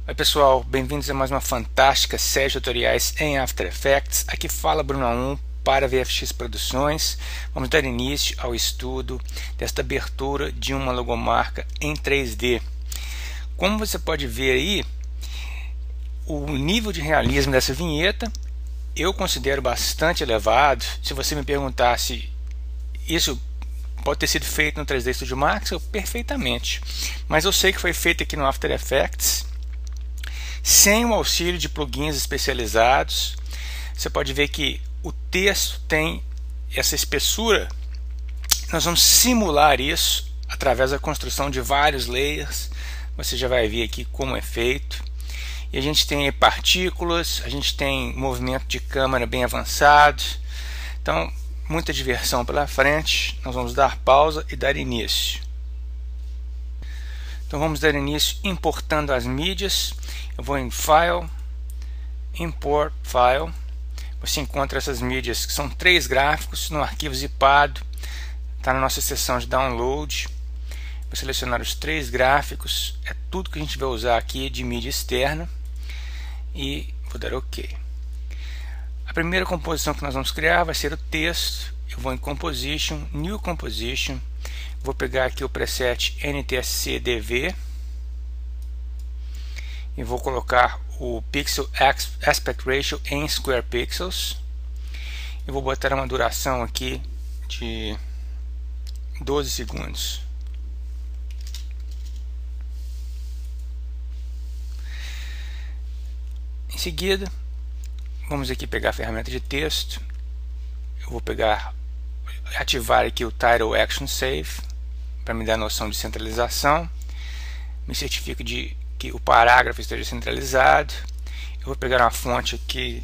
Oi pessoal, bem-vindos a mais uma fantástica série de tutoriais em After Effects. Aqui fala Bruno A1 para VFX Produções. Vamos dar início ao estudo desta abertura de uma logomarca em 3D. Como você pode ver aí, o nível de realismo dessa vinheta eu considero bastante elevado. Se você me perguntar se isso pode ter sido feito no 3D Studio Max, perfeitamente. Mas eu sei que foi feito aqui no After Effects sem o auxílio de plugins especializados. Você pode ver que o texto tem essa espessura. Nós vamos simular isso através da construção de vários layers. Você já vai ver aqui como é feito. E a gente tem partículas, a gente tem movimento de câmera bem avançado. Então, muita diversão pela frente. Nós vamos dar pausa e dar início. Então vamos dar início importando as mídias. Eu vou em File, Import File. Você encontra essas mídias que são 3 gráficos no arquivo zipado. Está na nossa seção de Download. Vou selecionar os 3 gráficos. É tudo que a gente vai usar aqui de mídia externa. E vou dar OK. A primeira composição que nós vamos criar vai ser o texto. Eu vou em Composition, New Composition. Vou pegar aqui o preset NTSC-DV e vou colocar o Pixel Aspect Ratio em Square Pixels. E vou botar uma duração aqui de 12 segundos. Em seguida, vamos aqui pegar a ferramenta de texto. Eu vou ativar aqui o Title Action Save para me dar noção de centralização. Me certifico de que o parágrafo esteja centralizado. Eu vou pegar uma fonte aqui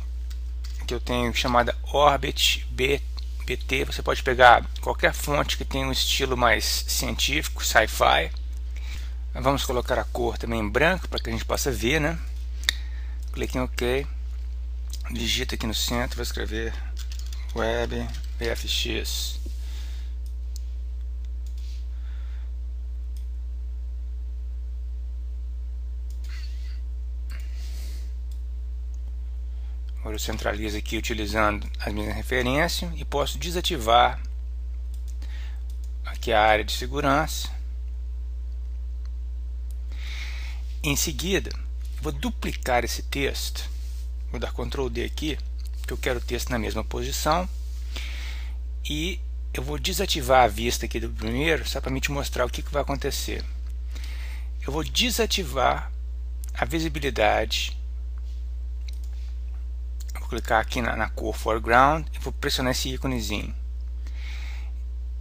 que eu tenho chamada Orbit BT. Você pode pegar qualquer fonte que tenha um estilo mais científico, sci-fi. Vamos colocar a cor também em branco para que a gente possa ver, né? Clique em OK. Digita aqui no centro, vou escrever Web VFX. Agora eu centralizo aqui utilizando as minhas referências e posso desativar aqui a área de segurança. Em seguida, vou duplicar esse texto. Vou dar Ctrl D aqui, porque eu quero o texto na mesma posição. E eu vou desativar a vista aqui do primeiro, só para me te mostrar o que vai acontecer. Eu vou desativar a visibilidade. Vou clicar aqui na cor Foreground e vou pressionar esse íconezinho.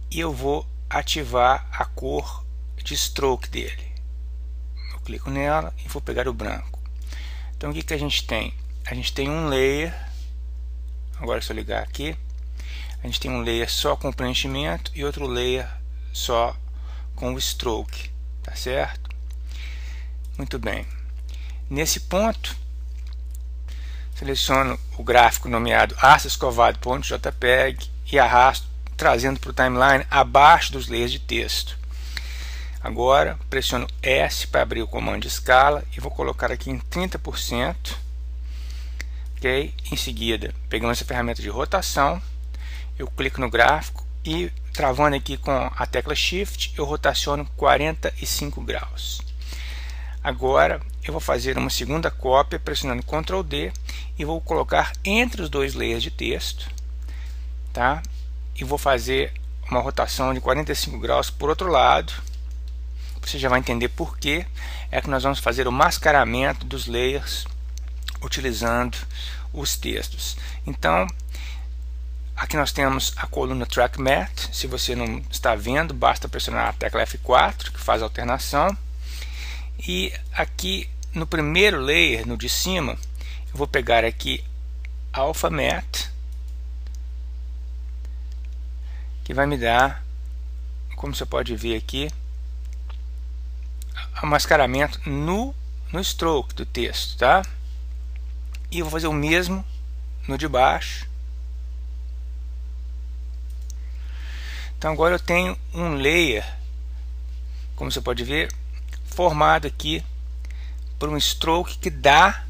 E eu vou ativar a cor de stroke dele. Eu clico nela e vou pegar o branco. Então o que a gente tem? A gente tem um layer. Agora se eu ligar aqui, a gente tem um layer só com preenchimento e outro layer só com o stroke, tá certo? Muito bem. Nesse ponto, seleciono o gráfico nomeado arco-escovado.jpg e arrasto, trazendo para o timeline abaixo dos layers de texto. Agora pressiono S para abrir o comando de escala e vou colocar aqui em 30%. Ok? Em seguida, pegando essa ferramenta de rotação, eu clico no gráfico e, travando aqui com a tecla Shift, eu rotaciono 45 graus. Agora eu vou fazer uma segunda cópia pressionando Ctrl D e vou colocar entre os 2 layers de texto, tá? E vou fazer uma rotação de 45 graus por outro lado. Você já vai entender por que é que nós vamos fazer o mascaramento dos layers utilizando os textos. Então, aqui nós temos a coluna Track Matte. Se você não está vendo, basta pressionar a tecla F4, que faz a alternação. E aqui no primeiro layer, no de cima, eu vou pegar aqui Alpha Matte, que vai me dar, como você pode ver aqui, o mascaramento no stroke do texto, tá? E eu vou fazer o mesmo no de baixo. Então agora eu tenho um layer, como você pode ver, formado aqui por um stroke que dá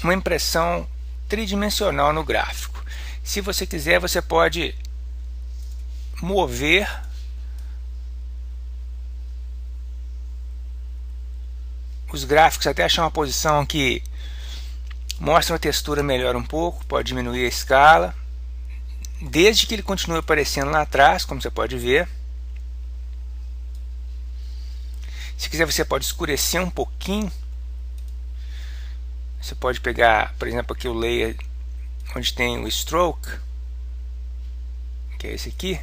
uma impressão tridimensional no gráfico. Se você quiser, você pode mover os gráficos até achar uma posição que mostra uma textura melhor um pouco. Pode diminuir a escala, desde que ele continue aparecendo lá atrás, como você pode ver. Se quiser, você pode escurecer um pouquinho. Você pode pegar, por exemplo, aqui o layer onde tem o stroke, que é esse aqui,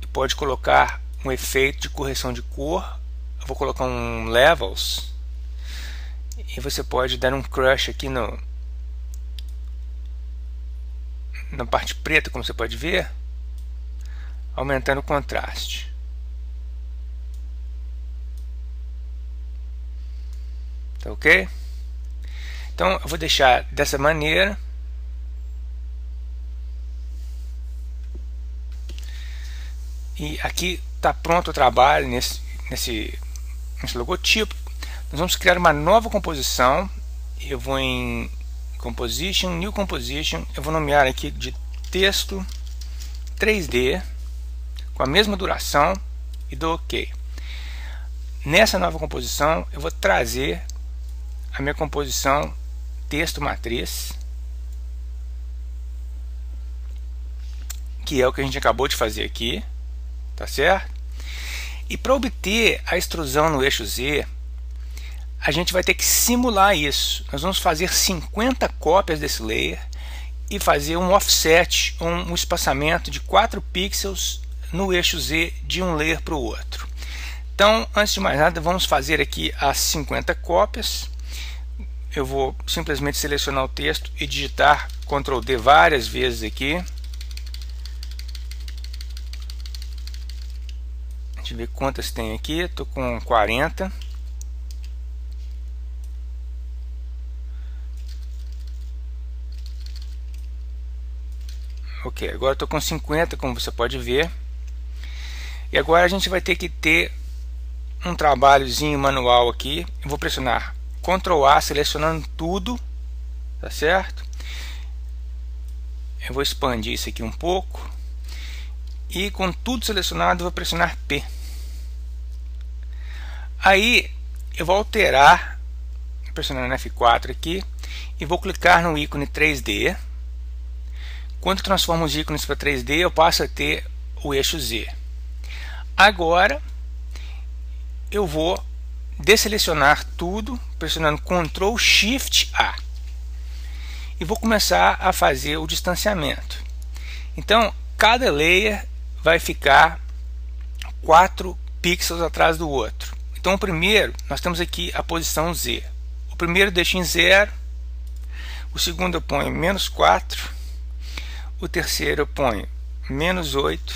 e pode colocar um efeito de correção de cor. Eu vou colocar um levels, e você pode dar um crush aqui na parte preta, como você pode ver, aumentando o contraste. Tá ok? Então eu vou deixar dessa maneira. E aqui está pronto o trabalho nesse logotipo. Nós vamos criar uma nova composição. Eu vou em Composition, New Composition. Eu vou nomear aqui de texto 3D com a mesma duração e dou OK. Nessa nova composição eu vou trazer a minha composição texto matriz, que é o que a gente acabou de fazer aqui, tá certo? E para obter a extrusão no eixo Z, a gente vai ter que simular isso. Nós vamos fazer 50 cópias desse layer e fazer um offset, um espaçamento de 4 pixels no eixo Z de um layer para o outro. Então, antes de mais nada, vamos fazer aqui as 50 cópias. Eu vou simplesmente selecionar o texto e digitar Ctrl D várias vezes aqui. Deixa eu ver quantas tem aqui. Estou com 40. Ok, agora estou com 50, como você pode ver. E agora a gente vai ter que ter um trabalhozinho manual aqui. Eu vou pressionar Ctrl A, selecionando tudo, tá certo? Eu vou expandir isso aqui um pouco. E com tudo selecionado, eu vou pressionar P. Aí eu vou alterar, pressionando F4 aqui, e vou clicar no ícone 3D. Quando eu transformo os ícones para 3D, eu passo a ter o eixo Z. Agora eu vou desselecionar tudo, pressionando Ctrl Shift A, e vou começar a fazer o distanciamento. Então cada layer vai ficar 4 pixels atrás do outro. Então o primeiro, nós temos aqui a posição Z. O primeiro deixo em 0, o segundo eu ponho -4, o terceiro eu ponho -8,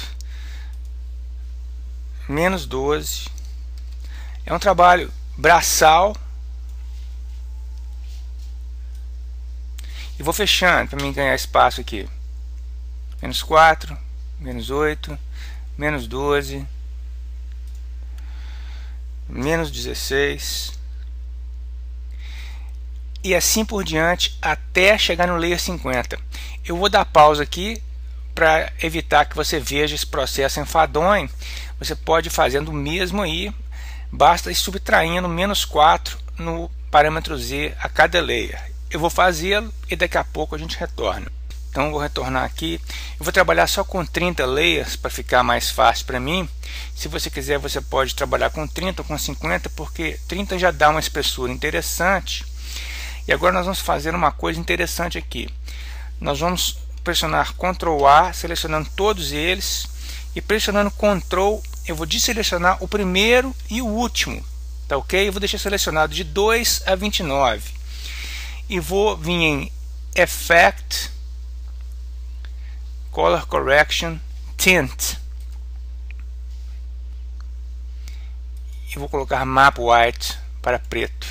-12. É um trabalho braçal. E vou fechando para mim ganhar espaço aqui. -4, -8, -12, -16. E assim por diante até chegar no layer 50. Eu vou dar pausa aqui para evitar que você veja esse processo enfadonho. Você pode ir fazendo o mesmo aí. Basta ir subtraindo -4 no parâmetro Z a cada layer. Eu vou fazê-lo e daqui a pouco a gente retorna. Então eu vou retornar aqui. Eu vou trabalhar só com 30 layers para ficar mais fácil para mim. Se você quiser, você pode trabalhar com 30 ou com 50, porque 30 já dá uma espessura interessante. E agora nós vamos fazer uma coisa interessante aqui. Nós vamos pressionar Ctrl A, selecionando todos eles, e pressionando Ctrl, eu vou desselecionar o primeiro e o último, tá ok? Eu vou deixar selecionado de 2 a 29 e vou vir em Effect, Color Correction, Tint, e vou colocar Map White para preto.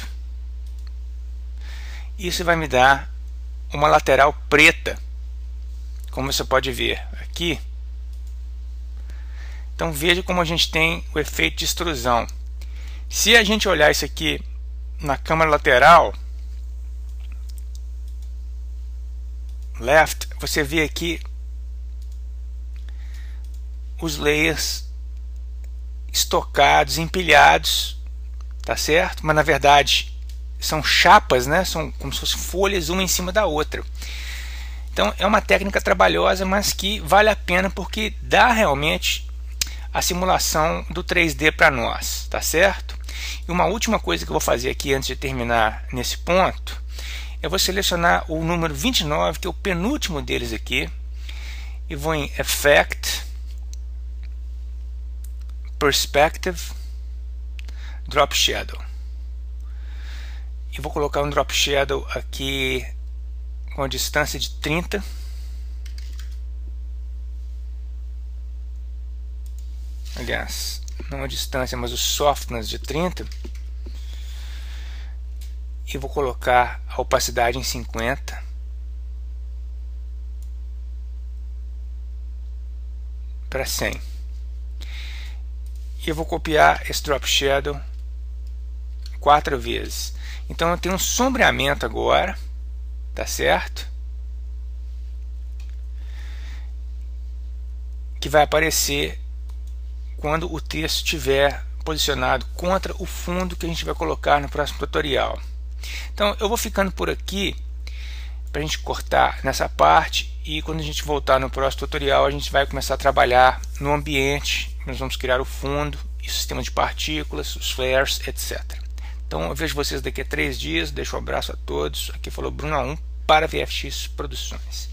Isso vai me dar uma lateral preta, como você pode ver aqui. Então veja como a gente tem o efeito de extrusão. Se a gente olhar isso aqui na câmera lateral left, você vê aqui os layers estocados, empilhados, tá certo? Mas na verdade são chapas, né? São como se fossem folhas uma em cima da outra. Então é uma técnica trabalhosa, mas que vale a pena porque dá realmente a simulação do 3D para nós, tá certo? E uma última coisa que eu vou fazer aqui antes de terminar nesse ponto, eu vou selecionar o número 29, que é o penúltimo deles aqui, e vou em Effect, Perspective, Drop Shadow. E vou colocar um Drop Shadow aqui com a distância de 30. Aliás, não a distância, mas o softness de 30. E vou colocar a opacidade em 50. Para 100. E eu vou copiar esse Drop Shadow 4 vezes. Então eu tenho um sombreamento agora, tá certo? Que vai aparecer quando o texto estiver posicionado contra o fundo que a gente vai colocar no próximo tutorial. Então eu vou ficando por aqui para a gente cortar nessa parte, e quando a gente voltar no próximo tutorial a gente vai começar a trabalhar no ambiente. Nós vamos criar o fundo, o sistema de partículas, os flares, etc. Então eu vejo vocês daqui a 3 dias. Deixo um abraço a todos. Aqui falou Bruno A1 para VFX Produções.